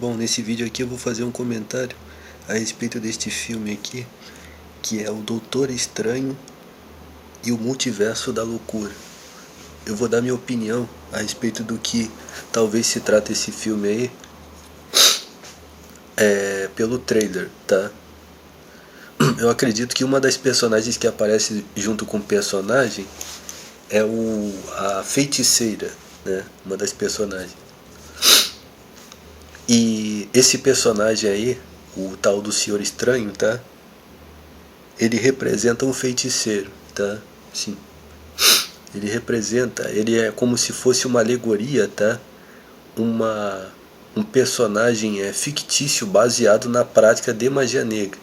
Bom, nesse vídeo aqui eu vou fazer um comentário a respeito deste filme aqui, que é o Doutor Estranho e o Multiverso da Loucura. Eu vou dar minha opinião a respeito do que talvez se trate esse filme aí, pelo trailer, tá? Eu acredito que uma das personagens que aparece junto com o personagem é a feiticeira, né? Uma das personagens. E esse personagem aí, o tal do Senhor Estranho, tá? Ele representa um feiticeiro, tá? Sim. Ele é como se fosse uma alegoria, tá? Um personagem fictício baseado na prática de magia negra,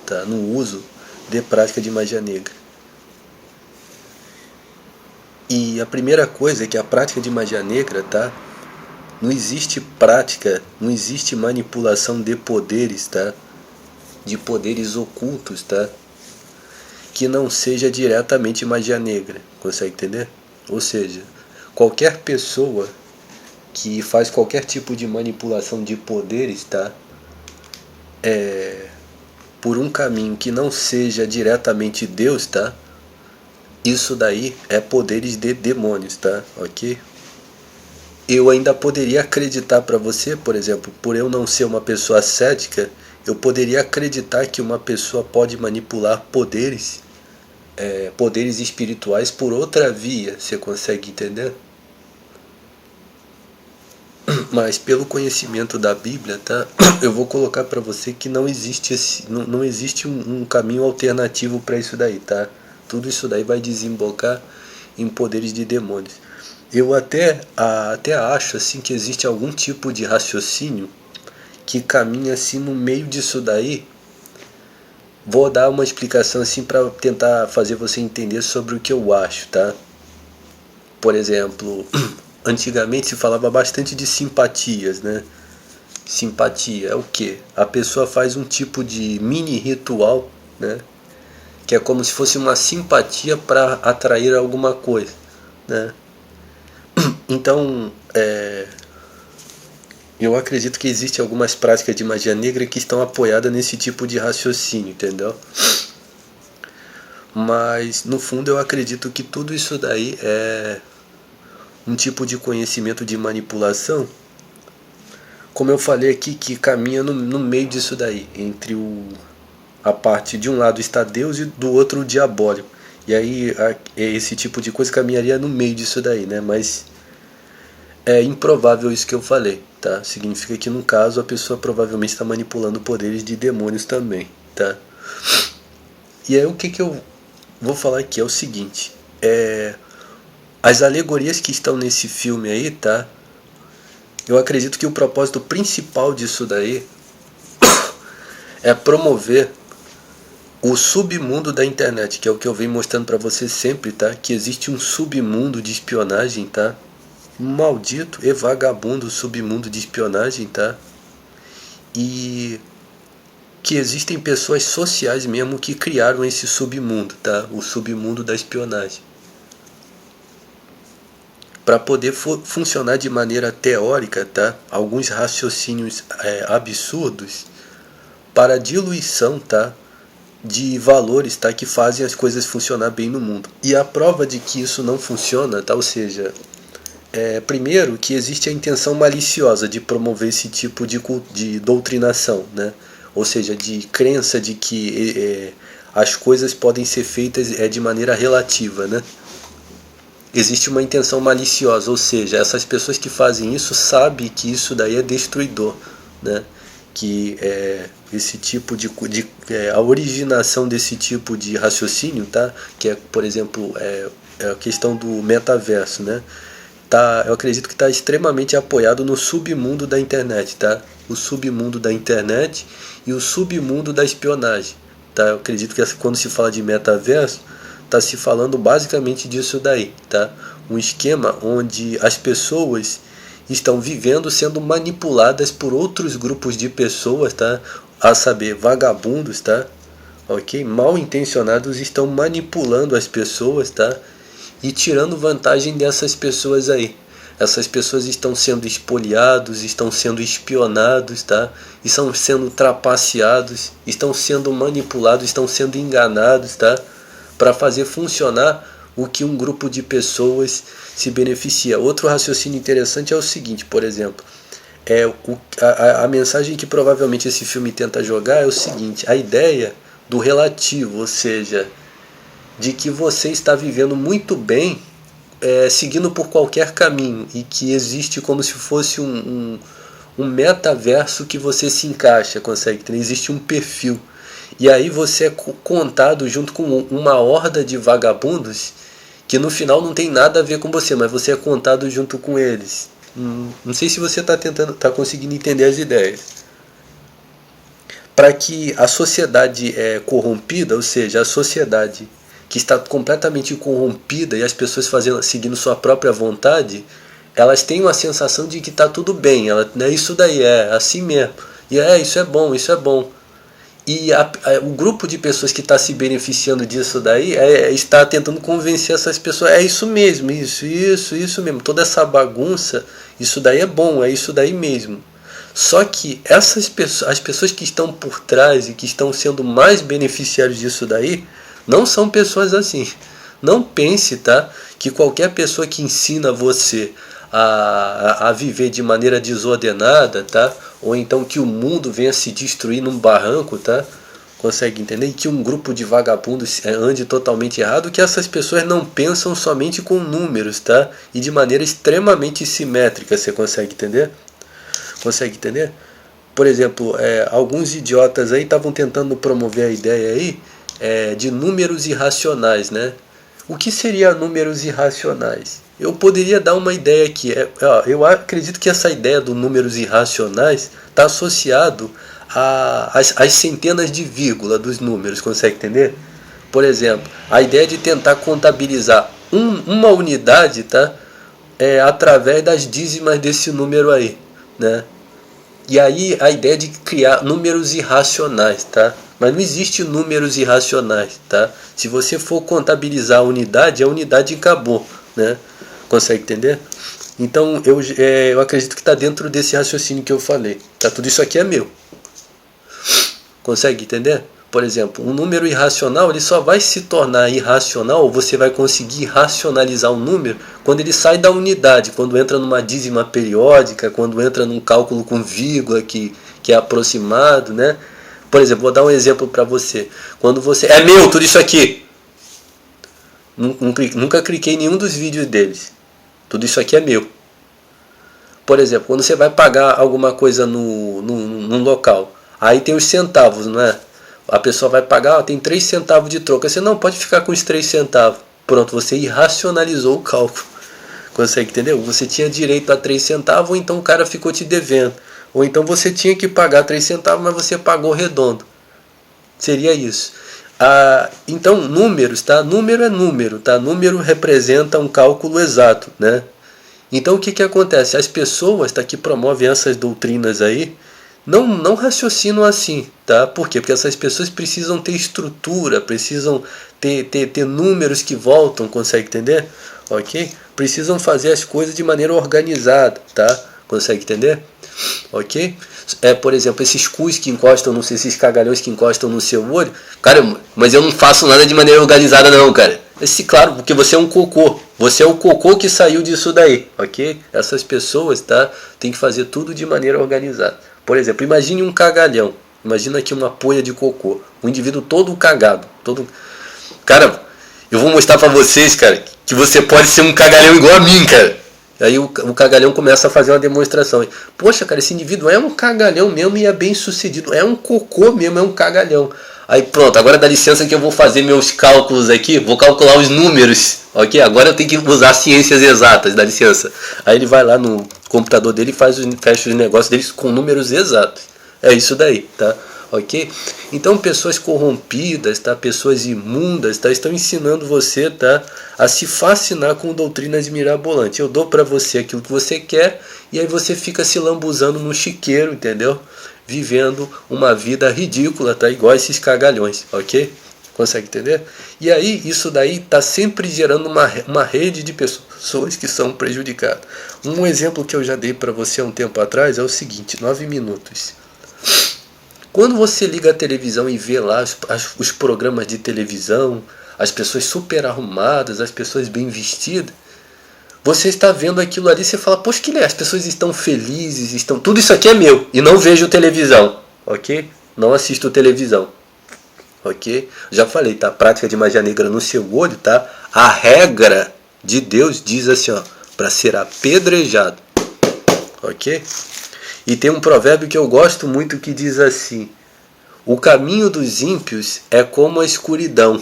tá? No uso de prática de magia negra. E a primeira coisa é que a prática de magia negra, tá? Não existe prática, não existe manipulação de poderes, tá? De poderes ocultos, tá? Que não seja diretamente magia negra, consegue entender? Ou seja, qualquer pessoa que faz qualquer tipo de manipulação de poderes, tá? Por um caminho que não seja diretamente Deus, tá? Isso daí é poderes de demônios, tá? Ok? Eu ainda poderia acreditar para você, por exemplo, por eu não ser uma pessoa cética, eu poderia acreditar que uma pessoa pode manipular poderes, poderes espirituais por outra via, você consegue entender? Mas pelo conhecimento da Bíblia, tá? Eu vou colocar para você que não existe não existe um caminho alternativo para isso daí, tá? Tudo isso daí vai desembocar em poderes de demônios. Eu até acho assim que existe algum tipo de raciocínio que caminha assim no meio disso daí. Vou dar uma explicação assim para tentar fazer você entender sobre o que eu acho, tá? Por exemplo, antigamente se falava bastante de simpatias, né? Simpatia é o que? A pessoa faz um tipo de mini ritual, né? Que é como se fosse uma simpatia para atrair alguma coisa, né? Então, eu acredito que existem algumas práticas de magia negra que estão apoiadas nesse tipo de raciocínio, entendeu? Mas, no fundo, eu acredito que tudo isso daí é um tipo de conhecimento de manipulação, como eu falei aqui, que caminha no meio disso daí, entre a parte de um lado está Deus e do outro o diabólico. E aí esse tipo de coisa caminharia no meio disso daí, né? Mas é improvável isso que eu falei, tá? Significa que no caso a pessoa provavelmente está manipulando poderes de demônios também, tá? E aí o que eu vou falar aqui é o seguinte, as alegorias que estão nesse filme aí, tá? Eu acredito que o propósito principal disso daí é promover o submundo da internet, que é o que eu venho mostrando pra você sempre, tá? Que existe um submundo de espionagem, tá? Um maldito e vagabundo submundo de espionagem, tá? E que existem pessoas sociais mesmo que criaram esse submundo, tá? O submundo da espionagem. Para poder funcionar de maneira teórica, tá? Alguns raciocínios absurdos para diluição, tá? De valores, tá? Que fazem as coisas funcionar bem no mundo. E a prova de que isso não funciona, tá? Ou seja, primeiro que existe a intenção maliciosa de promover esse tipo de doutrinação, né? Ou seja, de crença de que as coisas podem ser feitas de maneira relativa, né? Existe uma intenção maliciosa, ou seja, essas pessoas que fazem isso sabem que isso daí é destruidor, né? Que esse tipo a originação desse tipo de raciocínio, tá? Que é, por exemplo, a questão do metaverso, né? Eu acredito que está extremamente apoiado no submundo da internet, tá? O submundo da internet e o submundo da espionagem, tá? Eu acredito que quando se fala de metaverso, está se falando basicamente disso daí, tá? Um esquema onde as pessoas estão vivendo sendo manipuladas por outros grupos de pessoas, tá? A saber, vagabundos, tá? Ok? Mal intencionados estão manipulando as pessoas, tá? E tirando vantagem dessas pessoas aí. Essas pessoas estão sendo espoliados, estão sendo espionados, tá? Estão sendo trapaceados, estão sendo manipulados, estão sendo enganados, tá? Para fazer funcionar o que um grupo de pessoas se beneficia. Outro raciocínio interessante é o seguinte, por exemplo, a mensagem que provavelmente esse filme tenta jogar é o seguinte: a ideia do relativo, ou seja, de que você está vivendo muito bem, seguindo por qualquer caminho, e que existe como se fosse um metaverso que você se encaixa, consegue ter, existe um perfil, e aí você é contado junto com uma horda de vagabundos que no final não tem nada a ver com você, mas você é contado junto com eles. Não sei se você está conseguindo entender as ideias. Para que a sociedade corrompida, ou seja, a sociedade que está completamente corrompida e as pessoas seguindo sua própria vontade, elas têm uma sensação de que está tudo bem, isso daí é assim mesmo, e isso é bom, isso é bom. E o grupo de pessoas que está se beneficiando disso daí está tentando convencer essas pessoas, isso mesmo, isso mesmo, toda essa bagunça, isso daí é bom, é isso daí mesmo. Só que as pessoas que estão por trás e que estão sendo mais beneficiários disso daí, não são pessoas assim. Não pense, tá, que qualquer pessoa que ensina você a viver de maneira desordenada, tá, ou então que o mundo venha se destruir num barranco, tá, consegue entender? E que um grupo de vagabundos ande totalmente errado, que essas pessoas não pensam somente com números, tá, e de maneira extremamente simétrica, você consegue entender? Consegue entender? Por exemplo, alguns idiotas aí estavam tentando promover a ideia aí de números irracionais, né? O que seria números irracionais? Eu poderia dar uma ideia aqui. Eu acredito que essa ideia dos números irracionais está associado às centenas de vírgula dos números, consegue entender? Por exemplo, a ideia de tentar contabilizar uma unidade, tá? Através das dízimas desse número aí, né? E aí a ideia de criar números irracionais, tá? Mas não existe números irracionais, tá? Se você for contabilizar a unidade acabou, né? Consegue entender? Então eu acredito que está dentro desse raciocínio que eu falei, tá? Tudo isso aqui é meu. Consegue entender? Por exemplo, um número irracional ele só vai se tornar irracional, ou você vai conseguir racionalizar um número quando ele sai da unidade, quando entra numa dízima periódica, quando entra num cálculo com vírgula que é aproximado, né? Por exemplo, vou dar um exemplo para você. Quando você... É meu tudo isso aqui! Nunca cliquei em nenhum dos vídeos deles. Tudo isso aqui é meu. Por exemplo, quando você vai pagar alguma coisa num local, aí tem os centavos, não é? A pessoa vai pagar, tem 3 centavos de troca. Você não pode ficar com os 3 centavos. Pronto, você irracionalizou o cálculo. Consegue entender? Você tinha direito a 3 centavos, ou então o cara ficou te devendo. Ou então você tinha que pagar 3 centavos, mas você pagou redondo. Seria isso. Então, números, tá? Número é número, tá? Número representa um cálculo exato, né? Então, o que acontece? As pessoas, tá, que promovem essas doutrinas aí, não raciocinam assim, tá? Por quê? Porque essas pessoas precisam ter estrutura, precisam ter números que voltam, consegue entender? Ok? Precisam fazer as coisas de maneira organizada, tá? Consegue entender? Ok? Por exemplo, esses cus que encostam, não sei, esses cagalhões que encostam no seu olho, cara, mas eu não faço nada de maneira organizada não, cara. Claro, porque você é um cocô. Você é o cocô que saiu disso daí, ok? Essas pessoas, tá, tem que fazer tudo de maneira organizada. Por exemplo, imagine um cagalhão. Imagina aqui uma poia de cocô. Um indivíduo todo cagado. Cara, eu vou mostrar pra vocês, cara, que você pode ser um cagalhão igual a mim, cara. Aí o cagalhão começa a fazer uma demonstração. Poxa, cara, esse indivíduo é um cagalhão mesmo e é bem sucedido. É um cocô mesmo, é um cagalhão. Aí pronto, agora dá licença que eu vou fazer meus cálculos aqui. Vou calcular os números, ok? Agora eu tenho que usar ciências exatas, dá licença. Aí ele vai lá no computador dele e fecha os negócios deles com números exatos. É isso daí, tá? Ok? Então pessoas corrompidas, tá? Pessoas imundas, tá? Estão ensinando você, tá? A se fascinar com doutrinas mirabolantes. Eu dou pra você aquilo que você quer e aí você fica se lambuzando no chiqueiro, entendeu? Vivendo uma vida ridícula, tá? Igual esses cagalhões, ok? Consegue entender? E aí, isso daí está sempre gerando uma rede de pessoas que são prejudicadas. Um exemplo que eu já dei para você há um tempo atrás é o seguinte, 9 minutos. Quando você liga a televisão e vê lá os programas de televisão, as pessoas super arrumadas, as pessoas bem vestidas, você está vendo aquilo ali e você fala, poxa, que as pessoas estão felizes, estão... tudo isso aqui é meu e não vejo televisão, ok? Não assisto televisão. Ok? Já falei, tá? Prática de magia negra no seu olho, tá? A regra de Deus diz assim, ó, para ser apedrejado. Ok? E tem um provérbio que eu gosto muito que diz assim: o caminho dos ímpios é como a escuridão,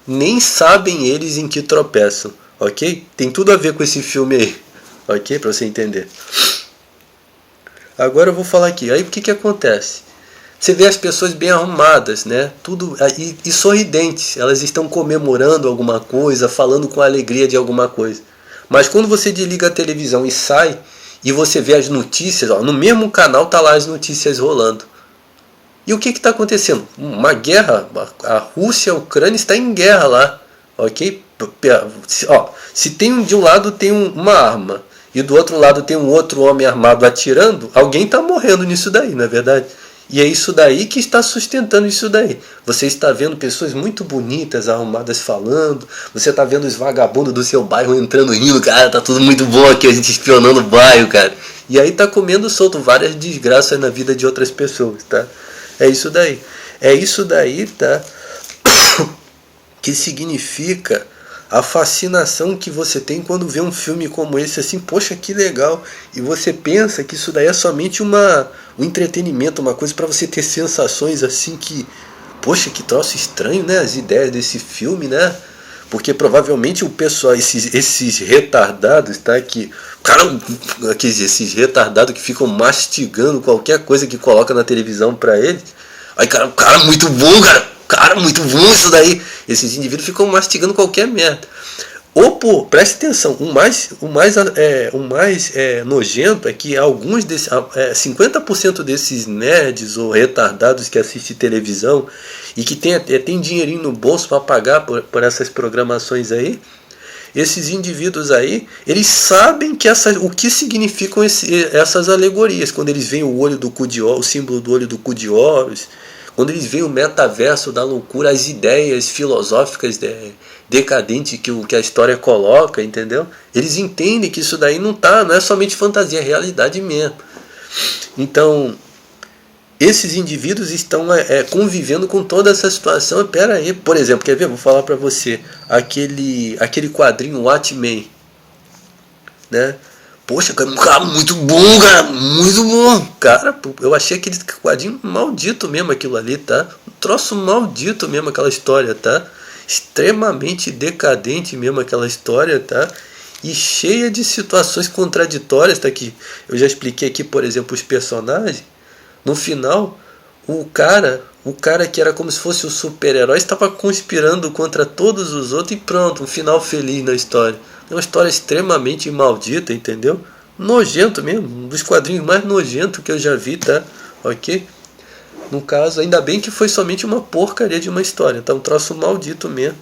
nem sabem eles em que tropeçam. Ok? Tem tudo a ver com esse filme aí. Ok? Para você entender. Agora eu vou falar aqui. Aí o que acontece? Você vê as pessoas bem arrumadas, né? Tudo e sorridentes. Elas estão comemorando alguma coisa, falando com alegria de alguma coisa. Mas quando você desliga a televisão e sai e você vê as notícias, ó, no mesmo canal tá lá as notícias rolando. E o que está acontecendo? Uma guerra. A Rússia, a Ucrânia está em guerra lá, ok? Ó, se tem de um lado tem uma arma e do outro lado tem um outro homem armado atirando, alguém está morrendo nisso daí, não é verdade? E é isso daí que está sustentando isso daí. Você está vendo pessoas muito bonitas, arrumadas falando. Você está vendo os vagabundos do seu bairro entrando rindo. Cara, tá tudo muito bom aqui, a gente espionando o bairro, cara. E aí tá comendo solto várias desgraças na vida de outras pessoas, tá? É isso daí. É isso daí, tá? Que significa a fascinação que você tem quando vê um filme como esse, assim, poxa, que legal. E você pensa que isso daí é somente um entretenimento, uma coisa para você ter sensações assim que, poxa, que troço estranho, né? As ideias desse filme, né? Porque provavelmente o pessoal, esses retardados, tá? Que, cara, quer dizer, esses retardados que ficam mastigando qualquer coisa que coloca na televisão para eles. Aí, cara, muito bom, cara, muito bom isso daí. Esses indivíduos ficam mastigando qualquer merda. Ou, pô, preste atenção, o mais nojento é que alguns 50% desses nerds ou retardados que assistem televisão e que tem dinheirinho no bolso para pagar por essas programações aí, esses indivíduos aí, eles sabem que o que significam essas alegorias. Quando eles veem o olho do cu de Horus, o símbolo do olho do cu de Horus, quando eles veem o metaverso da loucura, as ideias filosóficas decadentes que a história coloca, entendeu? Eles entendem que isso daí não é somente fantasia, é realidade mesmo. Então, esses indivíduos estão convivendo com toda essa situação. Pera aí, por exemplo, quer ver? Vou falar para você. Aquele quadrinho Watchmen, né? Poxa, cara, muito bom, cara, muito bom. Cara, eu achei aquele quadrinho maldito mesmo aquilo ali, tá? Um troço maldito mesmo aquela história, tá? Extremamente decadente mesmo aquela história, tá? E cheia de situações contraditórias, tá? Que eu já expliquei aqui, por exemplo, os personagens. No final, o cara que era como se fosse o super-herói estava conspirando contra todos os outros e pronto, um final feliz na história. É uma história extremamente maldita, entendeu? Nojento mesmo, um dos quadrinhos mais nojentos que eu já vi, tá? Ok? No caso, ainda bem que foi somente uma porcaria de uma história, tá? Um troço maldito mesmo.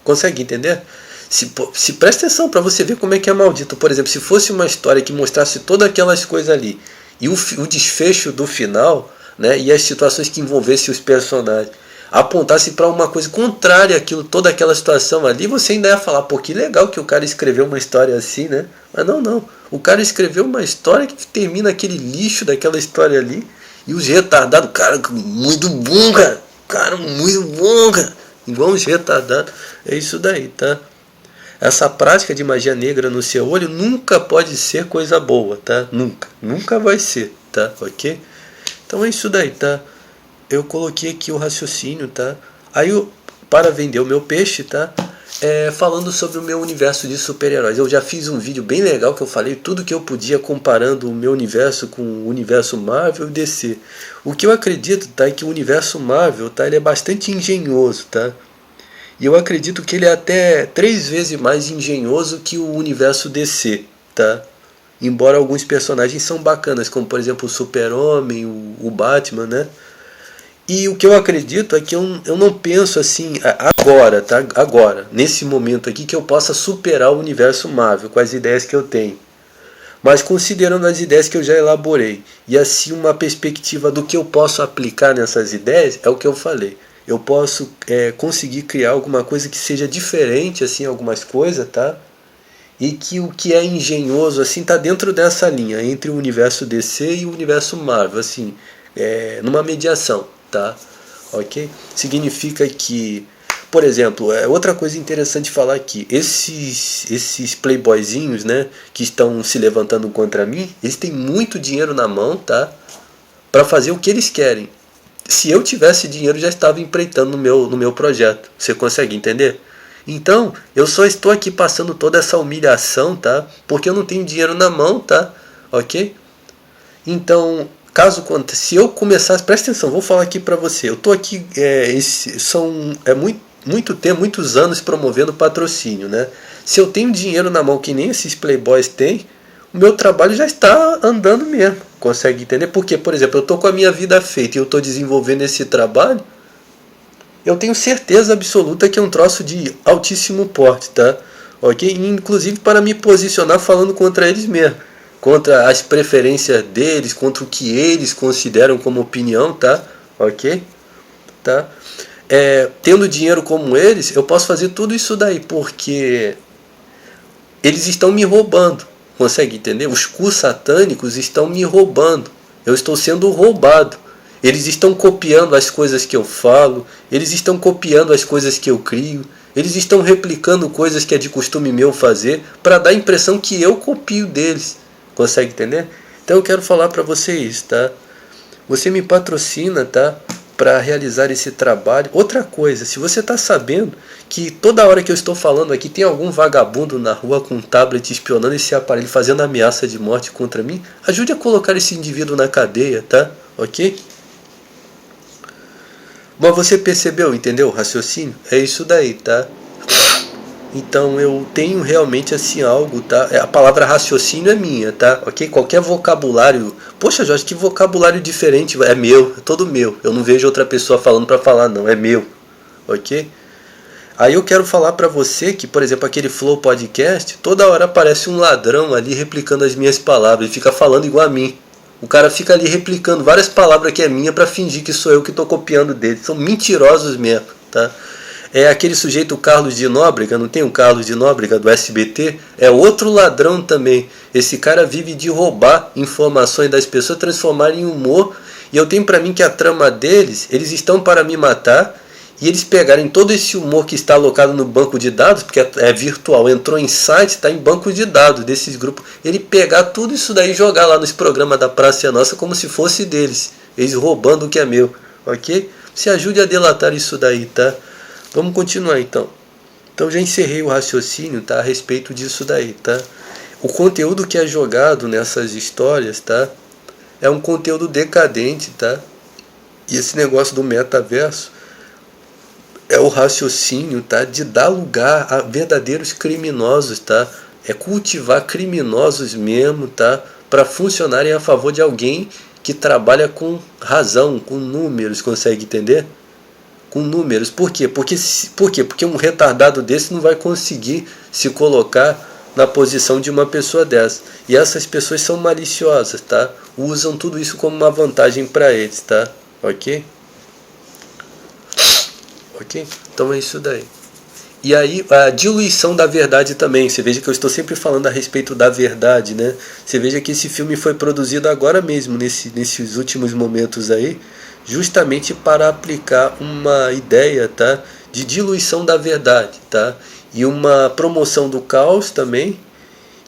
Consegue entender? Se presta atenção para você ver como é que é maldito. Por exemplo, se fosse uma história que mostrasse todas aquelas coisas ali e o desfecho do final, né, e as situações que envolvessem os personagens apontasse para uma coisa contrária àquilo, toda aquela situação ali, você ainda ia falar, pô, que legal que o cara escreveu uma história assim, né? Mas não. O cara escreveu uma história que termina aquele lixo daquela história ali e os retardados, cara, muito bom, cara. Cara, muito bom, cara. Igual uns retardados. É isso daí, tá? Essa prática de magia negra no seu olho nunca pode ser coisa boa, tá? Nunca vai ser, tá? Ok? Então é isso daí, tá? Eu coloquei aqui o raciocínio, tá? Aí, para vender o meu peixe, tá? Falando sobre o meu universo de super-heróis. Eu já fiz um vídeo bem legal que eu falei tudo que eu podia comparando o meu universo com o universo Marvel e DC. O que eu acredito, tá? É que o universo Marvel, tá? Ele é bastante engenhoso, tá? E eu acredito que ele é até 3 vezes mais engenhoso que o universo DC, tá? Embora alguns personagens são bacanas, como por exemplo o Super-Homem, o Batman, né? E o que eu acredito é que eu não penso assim, agora, tá? Agora, nesse momento aqui, que eu possa superar o universo Marvel com as ideias que eu tenho. Mas considerando as ideias que eu já elaborei e assim uma perspectiva do que eu posso aplicar nessas ideias, é o que eu falei. Eu posso conseguir criar alguma coisa que seja diferente, assim, algumas coisas, tá? E que o que é engenhoso, assim, tá dentro dessa linha, entre o universo DC e o universo Marvel, assim, numa mediação, tá? Ok? Significa que, por exemplo, outra coisa interessante falar aqui, esses playboyzinhos, né, que estão se levantando contra mim, eles têm muito dinheiro na mão, tá? Para fazer o que eles querem. Se eu tivesse dinheiro, já estava empreitando no meu projeto. Você consegue entender? Então, eu só estou aqui passando toda essa humilhação, tá? Porque eu não tenho dinheiro na mão, tá? Ok? Então, se eu começasse, presta atenção, vou falar aqui para você. Eu estou aqui, muito tempo, muitos anos promovendo patrocínio, né? Se eu tenho dinheiro na mão que nem esses playboys têm, o meu trabalho já está andando mesmo. Consegue entender? Porque, por exemplo, eu estou com a minha vida feita e eu estou desenvolvendo esse trabalho, eu tenho certeza absoluta que é um troço de altíssimo porte, tá? Ok? Inclusive para me posicionar falando contra eles mesmo, contra as preferências deles, contra o que eles consideram como opinião, tá? Ok? Tá? Tendo dinheiro como eles, eu posso fazer tudo isso daí, porque eles estão me roubando. Consegue entender? Os cus satânicos estão me roubando. Eu estou sendo roubado. Eles estão copiando as coisas que eu falo, eles estão copiando as coisas que eu crio, eles estão replicando coisas que é de costume meu fazer para dar a impressão que eu copio deles. Consegue entender? Então eu quero falar para você isso, tá? Você me patrocina, tá? Para realizar esse trabalho. Outra coisa, se você está sabendo que toda hora que eu estou falando aqui tem algum vagabundo na rua com um tablet espionando esse aparelho, fazendo ameaça de morte contra mim, ajude a colocar esse indivíduo na cadeia, tá? Ok? Mas você percebeu, entendeu o raciocínio? É isso daí, tá? Então eu tenho realmente assim algo, tá? A palavra raciocínio é minha, tá? Ok? Qualquer vocabulário... Poxa, Jorge, que vocabulário diferente. É meu, é todo meu. Eu não vejo outra pessoa falando pra falar, não. É meu. Ok? Aí eu quero falar pra você que, por exemplo, aquele Flow Podcast, toda hora aparece um ladrão ali replicando as minhas palavras. Ele fica falando igual a mim. O cara fica ali replicando várias palavras que é minha pra fingir que sou eu que tô copiando dele. São mentirosos mesmo, tá? É aquele sujeito, o Carlos de Nóbrega, não tem o Carlos de Nóbrega do SBT? É outro ladrão também. Esse cara vive de roubar informações das pessoas, transformar em humor. E eu tenho pra mim que a trama deles, eles estão para me matar. E eles pegarem todo esse humor que está alocado no banco de dados, porque é virtual, entrou em site, está em banco de dados desses grupos. Ele pegar tudo isso daí e jogar lá nos programas da Praça é Nossa como se fosse deles. Eles roubando o que é meu, ok? Se ajude a delatar isso daí, tá? Vamos continuar então. Então já encerrei o raciocínio, tá? A respeito disso daí, tá? O conteúdo que é jogado nessas histórias, tá? É um conteúdo decadente, tá? E esse negócio do metaverso é o raciocínio, tá, de dar lugar a verdadeiros criminosos, tá? É cultivar criminosos mesmo, tá, para funcionarem a favor de alguém que trabalha com razão, com números, consegue entender? Com números. Por quê? Por quê? Porque um retardado desse não vai conseguir se colocar na posição de uma pessoa dessa. E essas pessoas são maliciosas, tá? Usam tudo isso como uma vantagem para eles, tá? Ok? Ok? Então é isso daí. E aí a diluição da verdade também. Você veja que eu estou sempre falando a respeito da verdade, né? Você veja que esse filme foi produzido agora mesmo, nesses últimos momentos aí, justamente para aplicar uma ideia, tá, de diluição da verdade, tá? E uma promoção do caos também,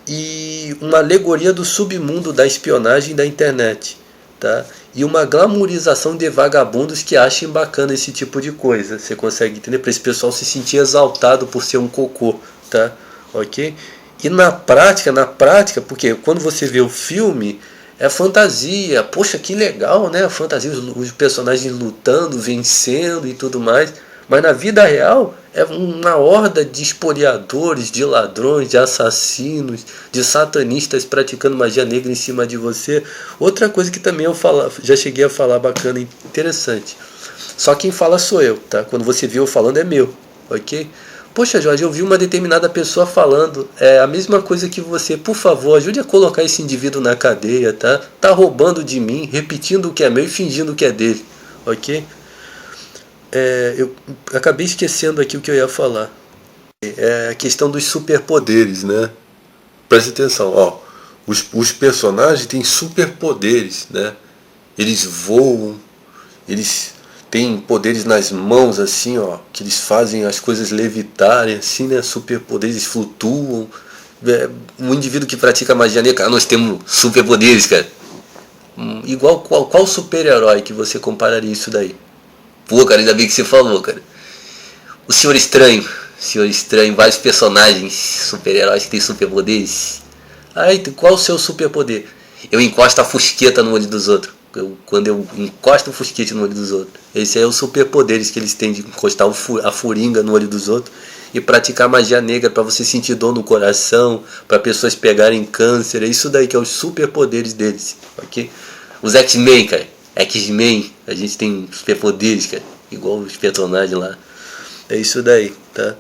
e uma alegoria do submundo da espionagem da internet, tá? E uma glamourização de vagabundos que achem bacana esse tipo de coisa. Você consegue entender? Para esse pessoal se sentir exaltado por ser um cocô, tá? Ok? E na prática, porque quando você vê o filme, é fantasia. Poxa, que legal, né? A fantasia, os personagens lutando, vencendo e tudo mais. Mas na vida real é uma horda de espoliadores, de ladrões, de assassinos, de satanistas praticando magia negra em cima de você. Outra coisa que também já cheguei a falar bacana e interessante. Só quem fala sou eu, tá? Quando você viu eu falando é meu, ok? Poxa, Jorge, eu vi uma determinada pessoa falando a mesma coisa que você. Por favor, ajude a colocar esse indivíduo na cadeia, tá? Tá roubando de mim, repetindo o que é meu e fingindo que é dele, ok? Eu acabei esquecendo aqui o que eu ia falar. É a questão dos superpoderes, né? Preste atenção, ó. Os personagens têm superpoderes, né? Eles voam, eles têm poderes nas mãos, assim, ó, que eles fazem as coisas levitarem, assim, né? Superpoderes, eles flutuam. Um indivíduo que pratica magia negra, nós temos superpoderes, cara. Igual qual super-herói que você compararia isso daí? Pô, cara, ainda bem que você falou, cara. O Senhor Estranho. Senhor Estranho, vários personagens, super-heróis que têm superpoderes. Aí, qual o seu superpoder? Eu encosto a fusqueta no olho dos outros. Quando eu encosto o fusquete no olho dos outros. Esse é os superpoderes que eles têm de encostar a furinga no olho dos outros e praticar magia negra para você sentir dor no coração, para pessoas pegarem câncer. É isso daí que é os superpoderes deles, ok? Os X-Men, cara. X-Men, a gente tem superpoderes, cara. Igual os personagens lá. É isso daí, tá?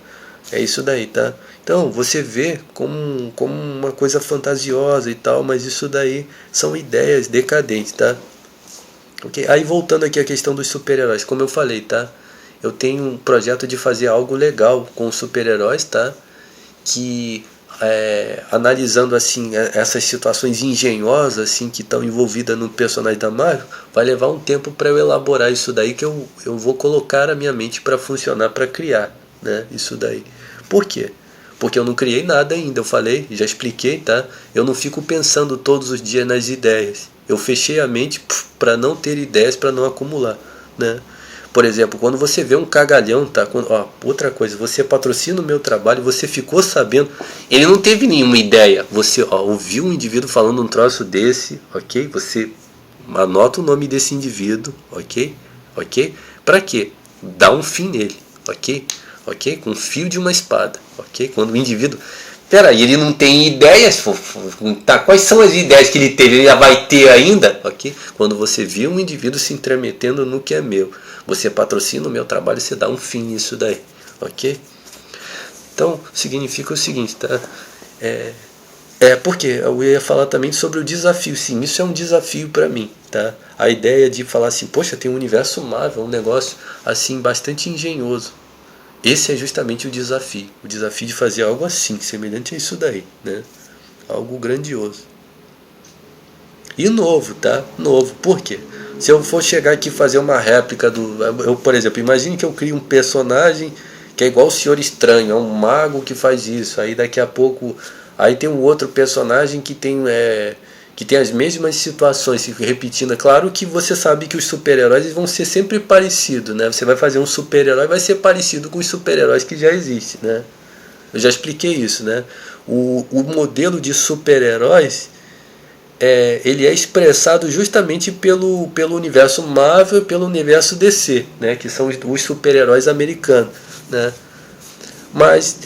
É isso daí, tá? Então, você vê como uma coisa fantasiosa e tal, mas isso daí são ideias decadentes, tá? Okay? Aí, voltando aqui à questão dos super-heróis, como eu falei, tá? Eu tenho um projeto de fazer algo legal com os super-heróis, tá? Que, analisando, assim, essas situações engenhosas, assim, que estão envolvidas no personagem da Marvel, vai levar um tempo para eu elaborar isso daí, que eu vou colocar a minha mente para funcionar, para criar, né? Isso daí. Por quê? Porque eu não criei nada ainda, eu falei, já expliquei, tá? Eu não fico pensando todos os dias nas ideias. Eu fechei a mente para não ter ideias, para não acumular, né? Por exemplo, quando você vê um cagalhão, tá? Outra coisa, você patrocina o meu trabalho, você ficou sabendo, ele não teve nenhuma ideia. Você ouviu um indivíduo falando um troço desse, ok? Você anota o nome desse indivíduo, ok? Ok? Para quê? Dá um fim nele, ok? Ok? Com o fio de uma espada, ok? Quando o indivíduo... Peraí, ele não tem ideias, tá? Quais são as ideias que ele teve? Ele já vai ter ainda, ok? Quando você vê um indivíduo se intrometendo no que é meu, você patrocina o meu trabalho, você dá um fim nisso daí, ok? Então, significa o seguinte, tá? Porque eu ia falar também sobre o desafio. Sim, isso é um desafio para mim, tá? A ideia de falar assim, poxa, tem um universo Marvel, um negócio assim bastante engenhoso. Esse é justamente o desafio de fazer algo assim, semelhante a isso daí, né? Algo grandioso. E novo, tá? Novo. Por quê? Se eu for chegar aqui e fazer uma réplica por exemplo, imagine que eu crio um personagem que é igual o Senhor Estranho, é um mago que faz isso. Aí daqui a pouco... Aí tem um outro personagem que tem as mesmas situações se repetindo. É claro que você sabe que os super-heróis vão ser sempre parecidos, né? Você vai fazer um super-herói, vai ser parecido com os super-heróis que já existem, né? Eu já expliquei isso, né? O modelo de super-heróis ele é expressado justamente pelo universo Marvel e pelo universo DC, né? Que são os super-heróis americanos, né? Mas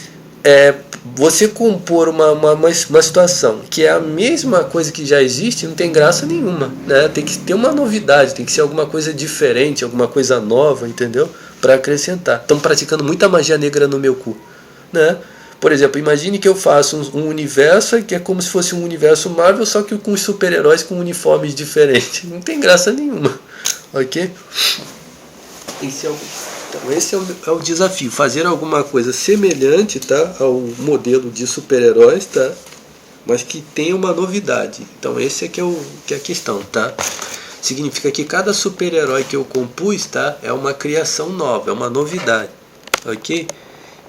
você compor uma situação que é a mesma coisa que já existe, não tem graça nenhuma, né? Tem que ter uma novidade, tem que ser alguma coisa diferente, alguma coisa nova, entendeu? Para acrescentar. Estão praticando muita magia negra no meu cu, né? Por exemplo, imagine que eu faço um universo que é como se fosse um universo Marvel, só que com os super-heróis com uniformes diferentes. Não tem graça nenhuma, ok? Então esse é o desafio, fazer alguma coisa semelhante, tá, ao modelo de super-heróis, tá, mas que tenha uma novidade. Então esse é que é a questão, tá? Significa que cada super-herói que eu compus, tá, é uma criação nova, é uma novidade, ok?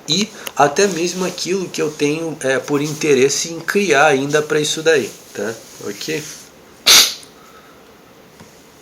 E até mesmo aquilo que eu tenho por interesse em criar ainda para isso daí, tá? Ok?